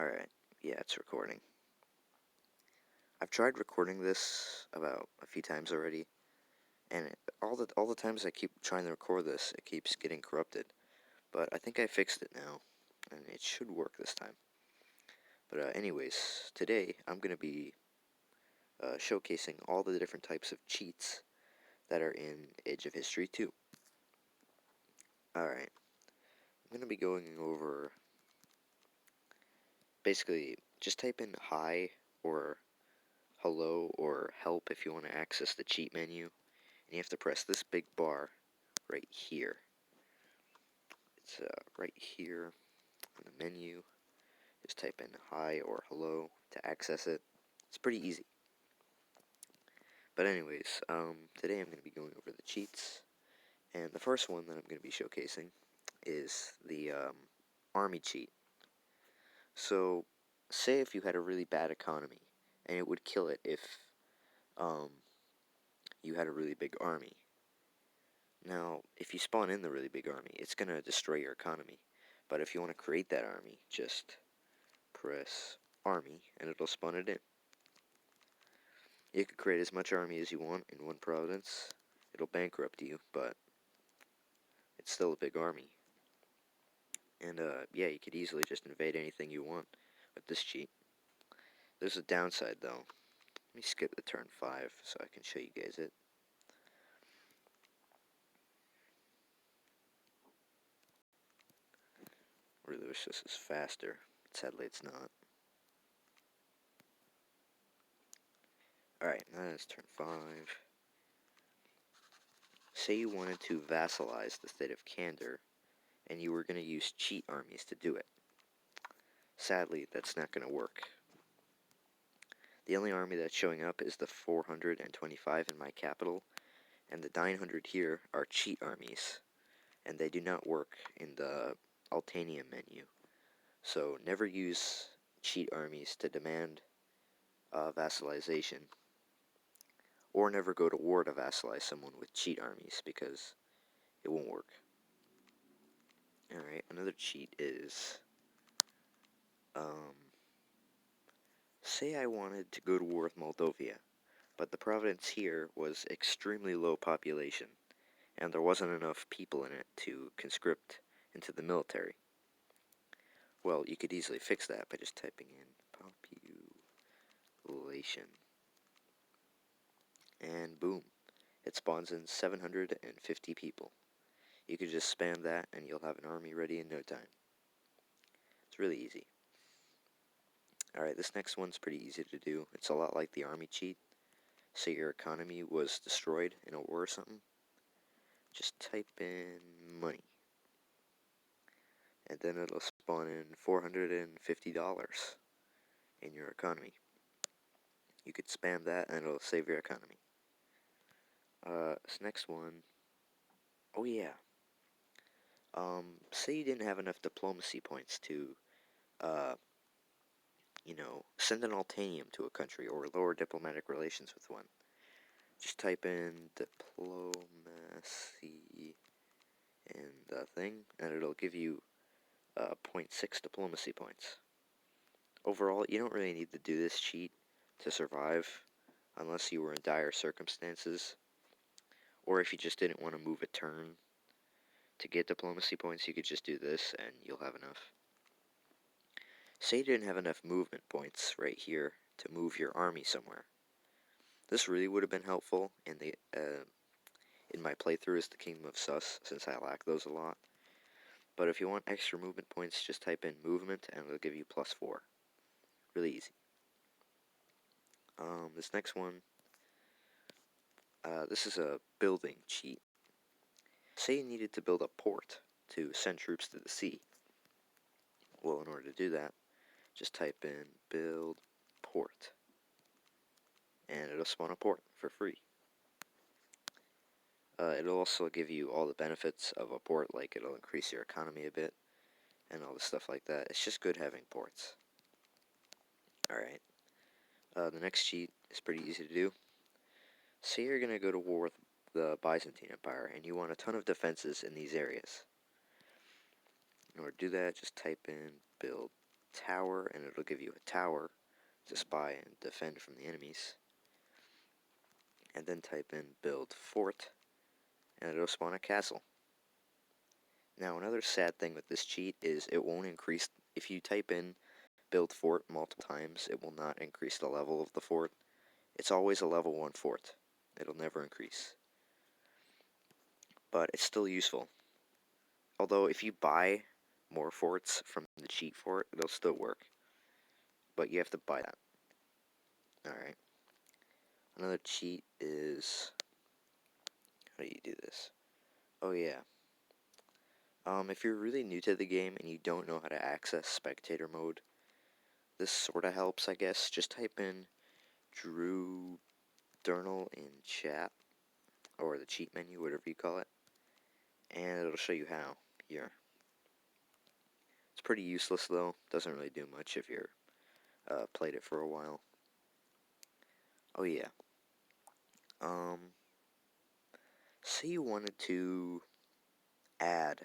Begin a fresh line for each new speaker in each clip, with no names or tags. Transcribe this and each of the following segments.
Alright, yeah, it's recording. I've tried recording this about a few times already, and all the times I keep trying to record this, it keeps getting corrupted. But I think I fixed it now, and it should work this time. But anyways, today I'm going to be showcasing all the different types of cheats that are in Edge of History 2. Alright, I'm going to be going over, basically, just type in hi or hello or help if you want to access the cheat menu, and you have to press this big bar right here. It's right here on the menu. Just type in hi or hello to access it. It's pretty easy. But anyways, today I'm going to be going over the cheats, and the first one that I'm going to be showcasing is the army cheat. So, say if you had a really bad economy, and it would kill it if you had a really big army. Now, if you spawn in the really big army, it's going to destroy your economy. But if you want to create that army, just press army, and it'll spawn it in. You can create as much army as you want in one province. It'll bankrupt you, but it's still a big army. And yeah, you could easily just invade anything you want with this cheat. There's a downside though. Let me skip the turn 5 so I can show you guys it. Really wish this was faster. Sadly it's not. Alright, now it's turn 5. Say you wanted to vassalize the state of Candor, and you were going to use cheat armies to do it. Sadly, that's not going to work. The only army that's showing up is the 425 in my capital, and the 900 here are cheat armies, and they do not work in the Altanium menu. So never use cheat armies to demand vassalization, or never go to war to vassalize someone with cheat armies, because it won't work. Alright, another cheat is, say I wanted to go to war with Moldova, but the province here was extremely low population, and there wasn't enough people in it to conscript into the military. Well, you could easily fix that by just typing in population. And boom, it spawns in 750 people. You could just spam that and you'll have an army ready in no time. It's really easy. Alright, this next one's pretty easy to do. It's a lot like the army cheat. Say your economy was destroyed in a war or something. Just type in money. And then it'll spawn in $450 in your economy. You could spam that and it'll save your economy. This next one, oh yeah. Say you didn't have enough diplomacy points to, send an Altanium to a country or lower diplomatic relations with one. Just type in diplomacy in the thing, and it'll give you 0.6 diplomacy points. Overall, you don't really need to do this cheat to survive, unless you were in dire circumstances, or if you just didn't want to move a turn to get diplomacy points, you could just do this and you'll have enough. Say you didn't have enough movement points right here to move your army somewhere. This really would have been helpful in my playthrough as the Kingdom of Sus, since I lack those a lot. But if you want extra movement points, just type in movement and it'll give you +4. Really easy. This next one, this is a building cheat. Say you needed to build a port to send troops to the sea. Well, in order to do that, just type in build port, and it'll spawn a port for free. It'll also give you all the benefits of a port, like it'll increase your economy a bit, and all the stuff like that. It's just good having ports. Alright, the next cheat is pretty easy to do. Say you're going to go to war with the Byzantine Empire, and you want a ton of defenses in these areas. In order to do that, just type in build tower, and it'll give you a tower to spy and defend from the enemies. And then type in build fort, and it'll spawn a castle. Now, another sad thing with this cheat is it won't increase. If you type in build fort multiple times, it will not increase the level of the fort. It's always a level 1 fort. It'll never increase. But it's still useful. Although if you buy more forts from the cheat fort, it'll still work. But you have to buy that. Alright. Another cheat is... How do you do this? Oh yeah. If you're really new to the game and you don't know how to access Spectator Mode, this sorta helps, I guess. Just type in Drew Durnal in chat, or the cheat menu, whatever you call it, and it'll show you how here. It's pretty useless though, doesn't really do much if you're played it for a while. Oh yeah. Say you wanted to add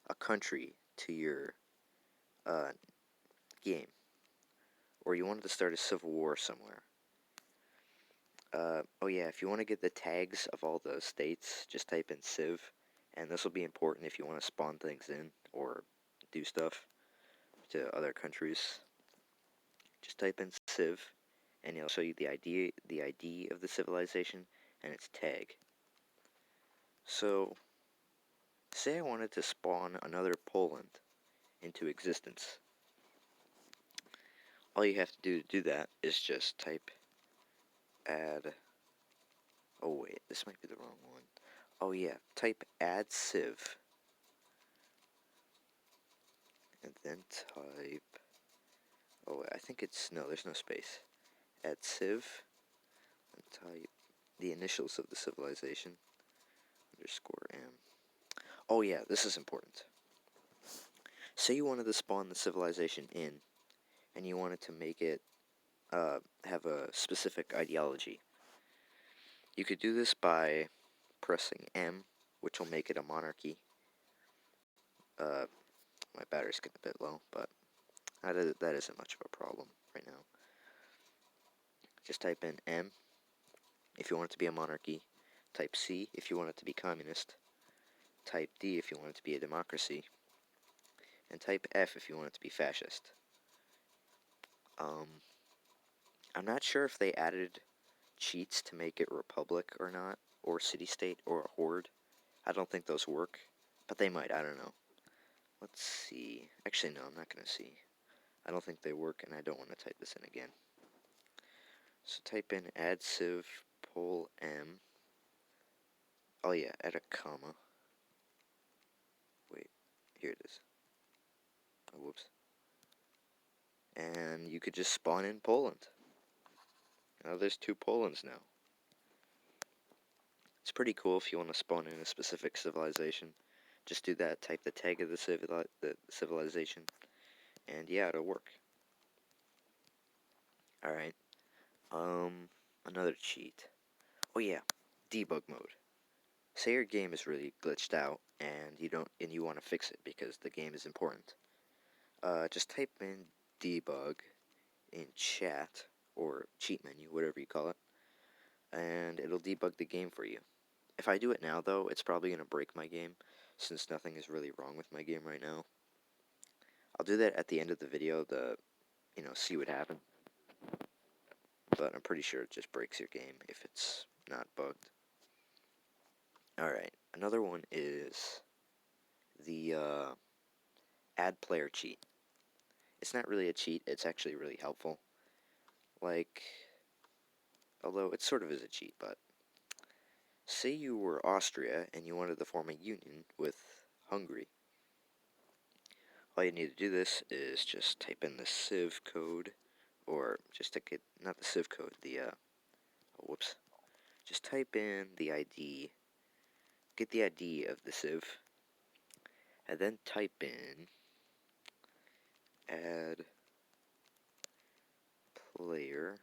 a country to your game, or you wanted to start a civil war somewhere. Oh yeah, if you want to get the tags of all the states, just type in civ, and this will be important if you want to spawn things in or do stuff to other countries. Just type in civ, and it'll show you the ID of the civilization and its tag. So, say I wanted to spawn another Poland into existence. All you have to do to do that is just type add. Oh wait, this might be the wrong one. Oh yeah, type add civ. And then type... Oh, I think it's... No, there's no space. Add civ. And type the initials of the civilization. _M. Oh yeah, this is important. Say you wanted to spawn the civilization in, and you wanted to make it have a specific ideology. You could do this by pressing M, which will make it a monarchy. My battery's getting a bit low, but that isn't much of a problem right now. Just type in M if you want it to be a monarchy. Type C if you want it to be communist. Type D if you want it to be a democracy. And type F if you want it to be fascist. I'm not sure if they added cheats to make it republic or not, or city-state, or a horde. I don't think those work, but they might, I don't know. Let's see. Actually, no, I'm not going to see. I don't think they work, and I don't want to type this in again. So type in add civ pol m. Oh yeah, add a comma. Wait, here it is. Oh, whoops. And you could just spawn in Poland. Now there's 2 Polands now. It's pretty cool if you want to spawn in a specific civilization. Just do that, type the tag of the civilization, and yeah, it'll work. Alright. Another cheat. Oh yeah, debug mode. Say your game is really glitched out and you want to fix it because the game is important. Just type in debug in chat or cheat menu, whatever you call it, and it'll debug the game for you. If I do it now though, it's probably going to break my game since nothing is really wrong with my game right now. I'll do that at the end of the video to, see what happened. But I'm pretty sure it just breaks your game if it's not bugged. Alright, another one is the add player cheat. It's not really a cheat, it's actually really helpful. Like, although it sort of is a cheat, but say you were Austria and you wanted to form a union with Hungary. All you need to do this is just type in the civ code, or just to get, not the civ code, whoops. Just type in the ID, get the ID of the civ, and then type in add player,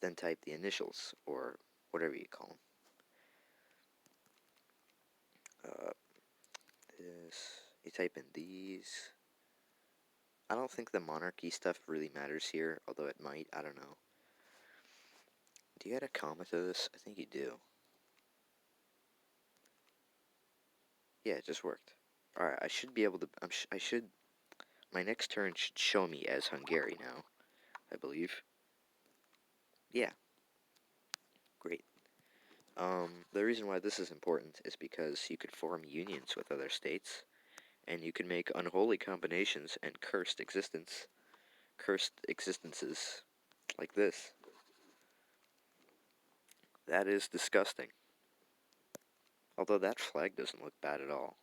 then type the initials, or whatever you call them. You type in these, I don't think the monarchy stuff really matters here, although it might, I don't know. Do you add a comma to this? I think you do. Yeah, it just worked. Alright, I should be able to, my next turn should show me as Hungary now, I believe. Yeah, great. The reason why this is important is because you could form unions with other states, and you can make unholy combinations and cursed existences, like this. That is disgusting. Although that flag doesn't look bad at all.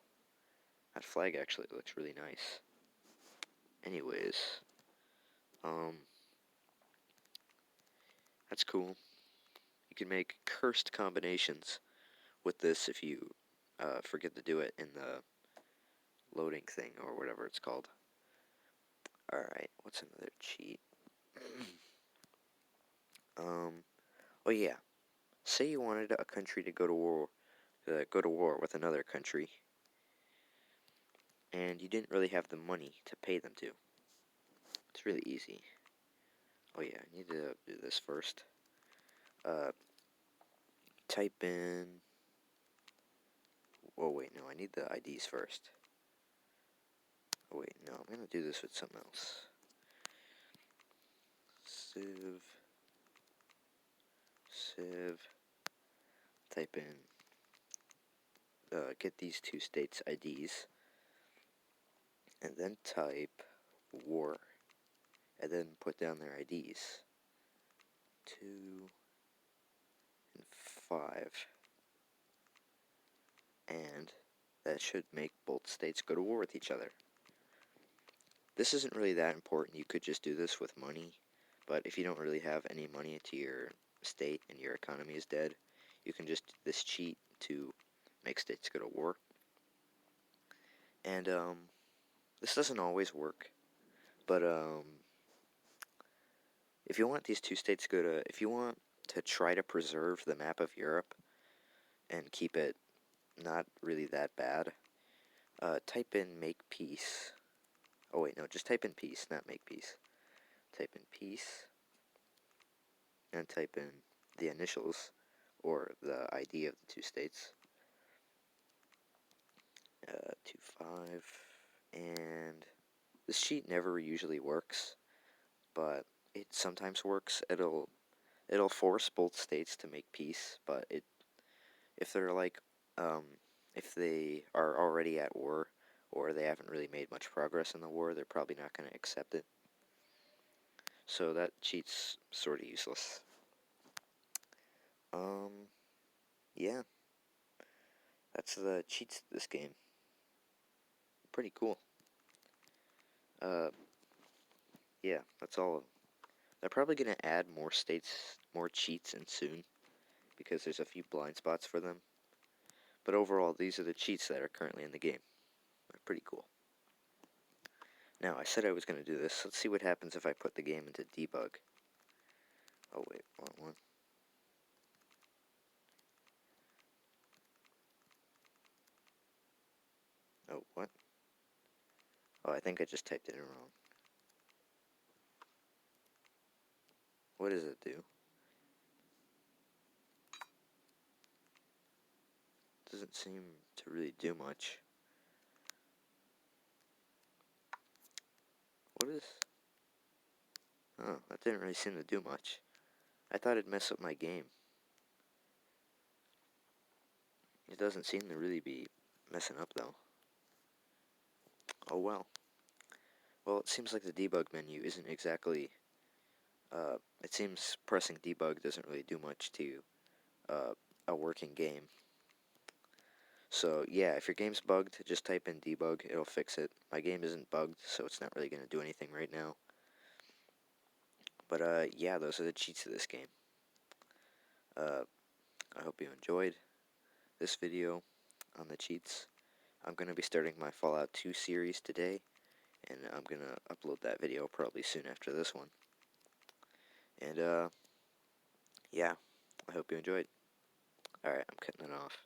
That flag actually looks really nice. Anyways, that's cool. You can make cursed combinations with this if you forget to do it in the loading thing or whatever it's called. Alright, what's another cheat? Oh yeah. Say you wanted a country to go to war with another country, and you didn't really have the money to pay them to. It's really easy. Oh yeah, I need to do this first. Type in... Oh wait, no, I need the IDs first. Oh wait, no, I'm gonna do this with something else. Civ, type in, get these two states' IDs, and then type war, and then put down their IDs. 2 and 5. And that should make both states go to war with each other. This isn't really that important. You could just do this with money, but if you don't really have any money to your state and your economy is dead, you can just do this cheat to make states go to war. And this doesn't always work, but if you want these two states if you want to try to preserve the map of Europe and keep it not really that bad, type in make peace. Oh wait, no, just type in peace, not make peace. Type in peace, and type in the initials, or the ID of the two states. 2-5, and this sheet never usually works, but it sometimes works. It'll force both states to make peace, but if they're like, if they are already at war, or they haven't really made much progress in the war, they're probably not going to accept it. So that cheat's sort of useless. Yeah. That's the cheats to this game. Pretty cool. Yeah, that's all. They're probably going to add more states, more cheats in soon, because there's a few blind spots for them. But overall, these are the cheats that are currently in the game. They're pretty cool. Now, I said I was going to do this. Let's see what happens if I put the game into debug. Oh, wait, wrong one. Oh, what? Oh, I think I just typed it in wrong. What does it do? Doesn't seem to really do much. What is... Oh, that didn't really seem to do much. I thought it'd mess up my game. It doesn't seem to really be messing up, though. Oh, well. Well, it seems like the debug menu isn't exactly... it seems pressing debug doesn't really do much to a working game. So, yeah, if your game's bugged, just type in debug, it'll fix it. My game isn't bugged, so it's not really going to do anything right now. But, yeah, those are the cheats of this game. I hope you enjoyed this video on the cheats. I'm going to be starting my Fallout 2 series today, and I'm going to upload that video probably soon after this one. And, yeah, I hope you enjoyed. Alright, I'm cutting it off.